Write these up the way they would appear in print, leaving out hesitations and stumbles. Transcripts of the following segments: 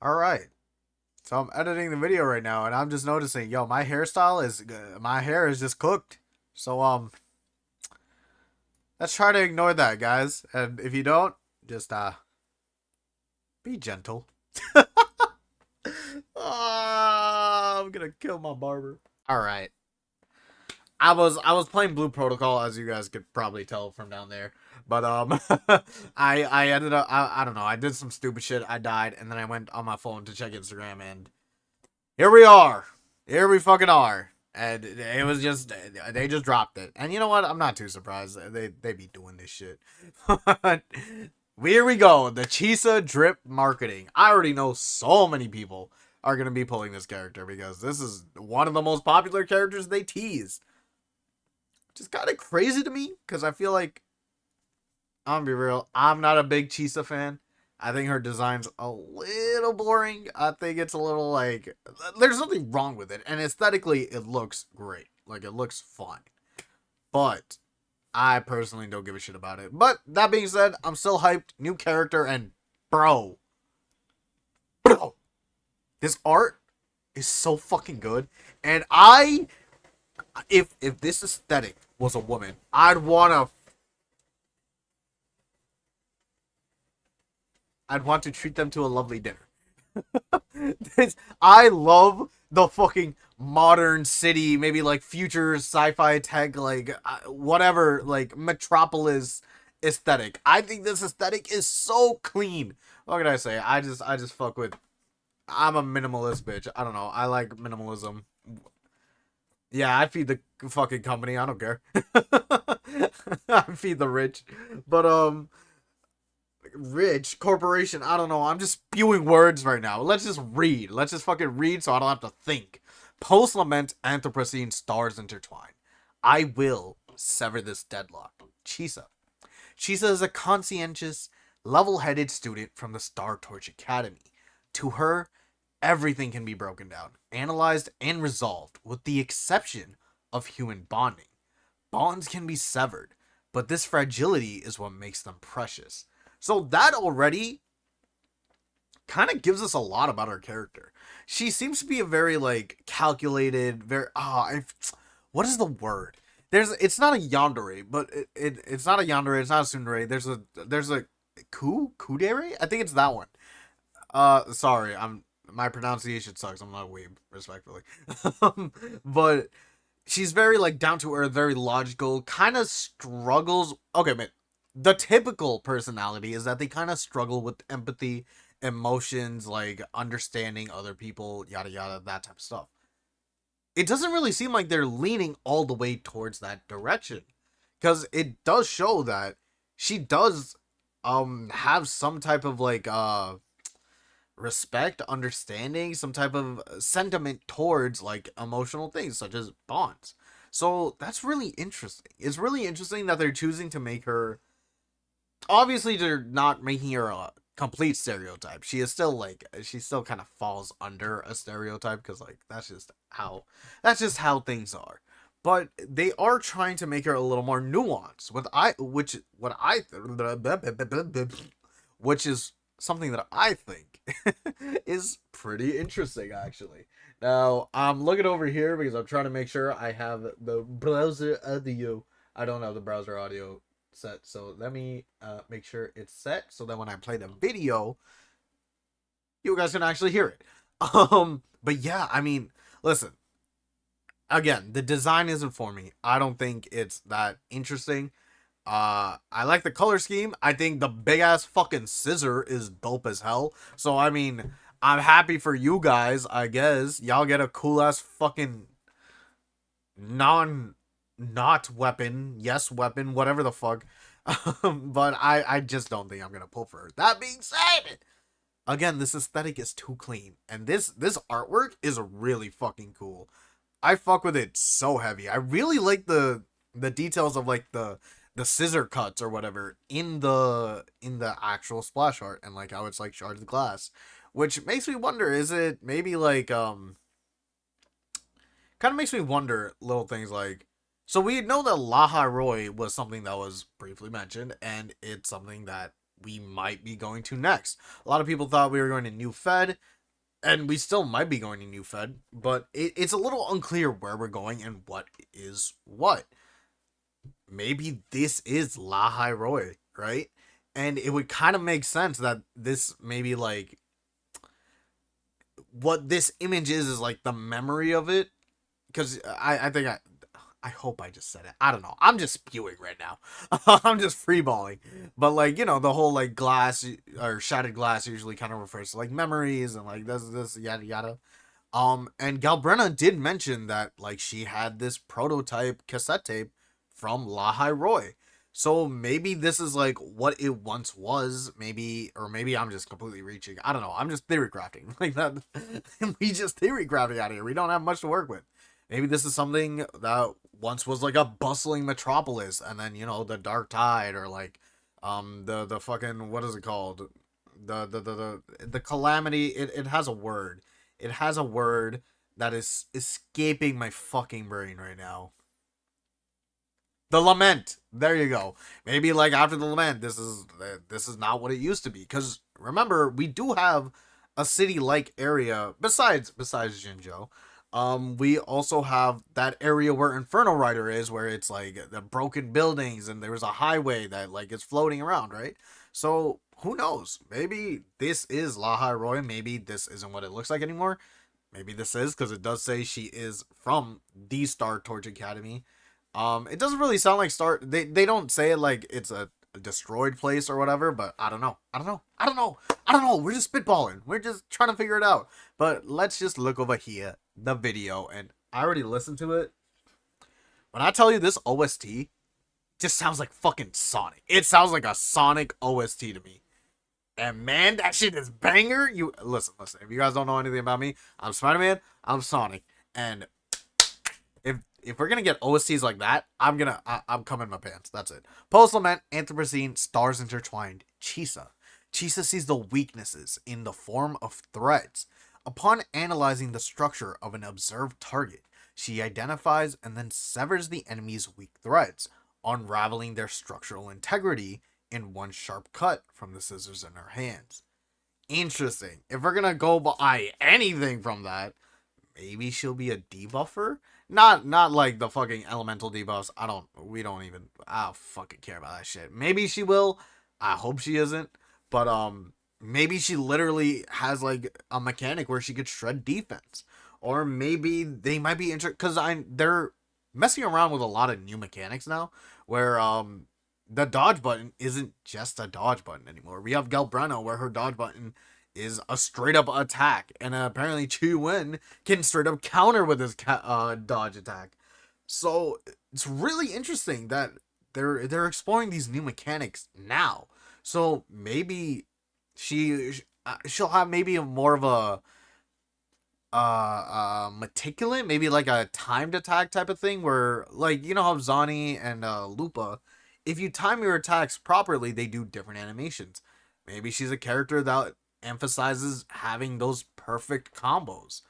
Alright, so I'm editing the video right now, and I'm just noticing, yo, my hairstyle is, my hair is just cooked. So, let's try to ignore that, guys. And if you don't, just, be gentle. I'm gonna kill my barber. Alright. I was playing Blue Protocol, as you guys could probably tell from down there. But I ended up I don't know, I did some stupid shit, I died, and then I went on my phone to check Instagram, and here we are. Here we fucking are. And it was just, they just dropped it. And you know what? I'm not too surprised. They be doing this shit. Here we go. The Chisa drip marketing. I already know so many people are going to be pulling this character because this is one of the most popular characters they tease. Just kind of crazy to me because I feel like, I'm gonna be real, I'm not a big Chisa fan. I think her design's a little boring. I think it's a little like, there's nothing wrong with it, and aesthetically it looks great. Like, it looks fine. But I personally don't give a shit about it. But that being said, I'm still hyped. New character, and bro, this art is so fucking good. And if this aesthetic was a woman, I'd want to treat them to a lovely dinner. I love the fucking modern city, maybe like future sci-fi tech, like whatever, like metropolis aesthetic. I think this aesthetic is so clean. What can I say? I just fuck with. I'm a minimalist bitch. I don't know. I like minimalism. Yeah, I feed the fucking company. I don't care. I feed the rich, but rich corporation. I don't know. I'm just spewing words right now. Let's just read. Let's just fucking read so I don't have to think. Post lament Anthropocene stars intertwine. I will sever this deadlock. Chisa. Chisa is a conscientious, level headed student from the Star Torch Academy. To her, everything can be broken down, analyzed, and resolved, with the exception of human bonding. Bonds can be severed, but this fragility is what makes them precious. So that already kind of gives us a lot about her character. She seems to be a very like calculated, very what is the word? It's not a yandere, but it's not a yandere, it's not a tsundere. There's a kudere? I think it's that one. Sorry, my pronunciation sucks. I'm not a weeb, respectfully. But she's very like down to earth, very logical, kind of struggles. Okay, man. The typical personality is that they kind of struggle with empathy, emotions, like understanding other people, yada yada, that type of stuff. It doesn't really seem like they're leaning all the way towards that direction, because it does show that she does have some type of like respect, understanding, some type of sentiment towards like emotional things such as bonds. So that's really interesting. It's really interesting that they're choosing to make her, obviously they're not making her a complete stereotype. She still kind of falls under a stereotype because like that's just how things are. But they are trying to make her a little more nuanced with I which what I which is something that I think is pretty interesting actually. Now, I'm looking over here because I'm trying to make sure I have the browser audio. I don't have the browser audio set, so let me make sure it's set so that when I play the video, you guys can actually hear it. But yeah, I mean, listen, again, the design isn't for me. I don't think it's that interesting. I like the color scheme. I think the big ass fucking scissor is dope as hell. So I mean, I'm happy for you guys. I guess y'all get a cool ass fucking non not weapon, yes weapon, whatever the fuck. But I just don't think I'm gonna pull for her. That being said, again, this aesthetic is too clean, and this artwork is really fucking cool. I fuck with it so heavy. I really like the details of like the scissor cuts or whatever in the actual splash art, and like how it's like shards of glass, which makes me wonder, is it maybe like kind of makes me wonder little things like, so we know that LAHAI ROI was something that was briefly mentioned, and it's something that we might be going to next. A lot of people thought we were going to New Fed, and we still might be going to New Fed, but it's a little unclear where we're going and what is what. Maybe this is LAHAI ROI, right? And it would kind of make sense that this maybe like what this image is like the memory of it, because I think I hope I just said it. I don't know. I'm just spewing right now. I'm just freeballing. But like, you know, the whole like glass or shattered glass usually kind of refers to like memories and like this yada yada. And Galbrenna did mention that like she had this prototype cassette tape from LAHAI ROI. So maybe this is like what it once was, maybe, or maybe I'm just completely reaching. I don't know. I'm just theory crafting like that. We just theory crafting out here. We don't have much to work with. Maybe this is something that once was like a bustling metropolis, and then, you know, the Dark Tide, or like the fucking, what is it called? The calamity. It has a word. It has a word that is escaping my fucking brain right now. The Lament. There you go. Maybe like after the Lament, this is not what it used to be. Because remember, we do have a city-like area besides Jinzhou. We also have that area where Inferno Rider is, where it's like the broken buildings and there's a highway that like is floating around, right? So who knows? Maybe this is LAHAI ROI. Maybe this isn't what it looks like anymore. Maybe this is, because it does say she is from the Star Torch Academy. It doesn't really sound like Star. They don't say it like it's a destroyed place or whatever, but I don't know. We're just spitballing. We're just trying to figure it out. But let's just look over here, the video, and I already listened to it. When I tell you this OST just sounds like fucking Sonic. It sounds like a Sonic OST to me. And man, that shit is banger. You listen. If you guys don't know anything about me, I'm Spider-Man. I'm Sonic, and if we're gonna get OSTs like that, I'm coming in my pants. That's it. Post Lament, Anthropocene, Stars Intertwined, Chisa. Chisa sees the weaknesses in the form of threads. Upon analyzing the structure of an observed target, she identifies and then severs the enemy's weak threads, unraveling their structural integrity in one sharp cut from the scissors in her hands. Interesting. If we're gonna go by anything from that, maybe she'll be a debuffer? Not like the fucking elemental debuffs. I don't fucking care about that shit. Maybe she will. I hope she isn't. But maybe she literally has like a mechanic where she could shred defense. Or maybe they might be because they're messing around with a lot of new mechanics now, where the dodge button isn't just a dodge button anymore. We have Galbrenna, where her dodge button is a straight up attack, and apparently Chi-Wen can straight up counter with his dodge attack. So it's really interesting that they're exploring these new mechanics now. So maybe she'll have maybe more of a meticulous, maybe like a timed attack type of thing, where like, you know how Zani and Lupa, if you time your attacks properly, they do different animations. Maybe she's a character that emphasizes having those perfect combos.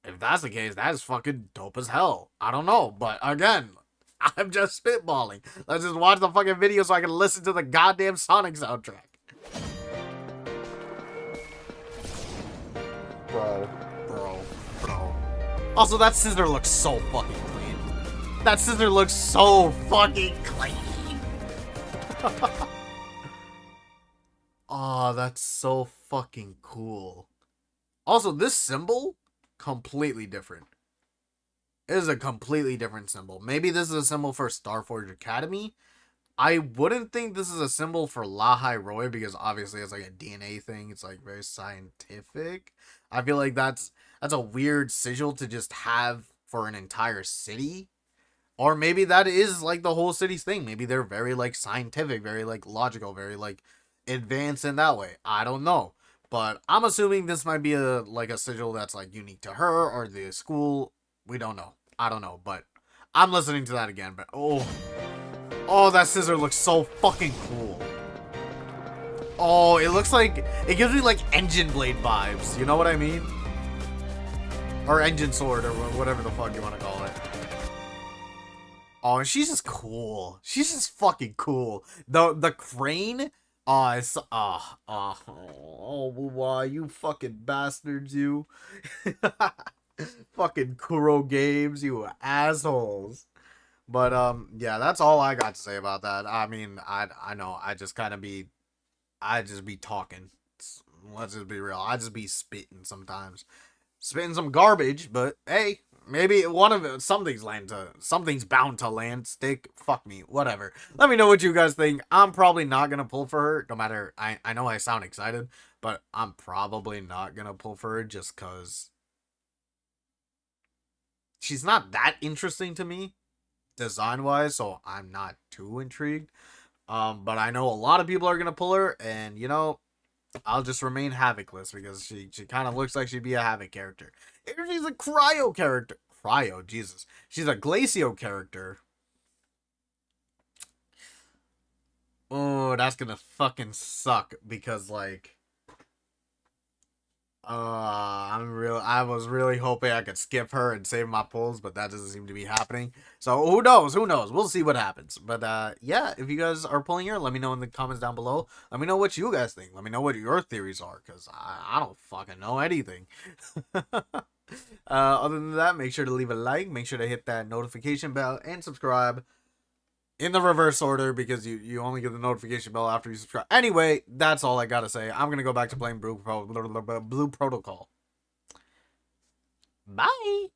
If that's the case, that is fucking dope as hell. I don't know, but again, I'm just spitballing. Let's just watch the fucking video so I can listen to the goddamn Sonic soundtrack. Bro. Also, that scissor looks so fucking clean. That scissor looks so fucking clean. Oh, that's so fucking cool. Also, this symbol, completely different. It is a completely different symbol. Maybe this is a symbol for Starforge Academy. I wouldn't think this is a symbol for LAHAI ROI, because obviously it's like a DNA thing. It's like very scientific. I feel like that's a weird sigil to just have for an entire city. Or maybe that is like the whole city's thing. Maybe they're very like scientific, very like logical, very like advanced in that way. I don't know. But I'm assuming this might be a sigil that's like unique to her or the school. We don't know. I don't know. But I'm listening to that again. But oh, that scissor looks so fucking cool. Oh, it looks like, it gives me like Engine Blade vibes. You know what I mean? Or Engine Sword, or whatever the fuck you want to call it. Oh, and she's just cool. She's just fucking cool. The crane Oh, it's why you fucking bastards, you. Fucking Kuro Games, you assholes. But yeah, that's all I got to say about that. I mean, I know I just be talking. Let's just be real. I just be spitting sometimes. Spitting some garbage, but hey, maybe one of it, something's bound to land. Stick, fuck me, whatever. Let me know what you guys think. I'm probably not gonna pull for her, no matter. I know I sound excited, but I'm probably not gonna pull for her just cause she's not that interesting to me design wise, so I'm not too intrigued. But I know a lot of people are gonna pull her, and you know, I'll just remain Havocless because she kind of looks like she'd be a Havoc character. If she's a Cryo character, Cryo, Jesus, she's a Glacio character. Oh, that's gonna fucking suck because like, I was really hoping I could skip her and save my pulls, but that doesn't seem to be happening. So who knows? Who knows? We'll see what happens. But yeah, if you guys are pulling her, let me know in the comments down below. Let me know what you guys think. Let me know what your theories are, because I don't fucking know anything. Other than that, make sure to leave a like, make sure to hit that notification bell, and subscribe in the reverse order because you only get the notification bell after you subscribe. Anyway, that's all I gotta say. I'm gonna go back to playing Blue Protocol. Bye.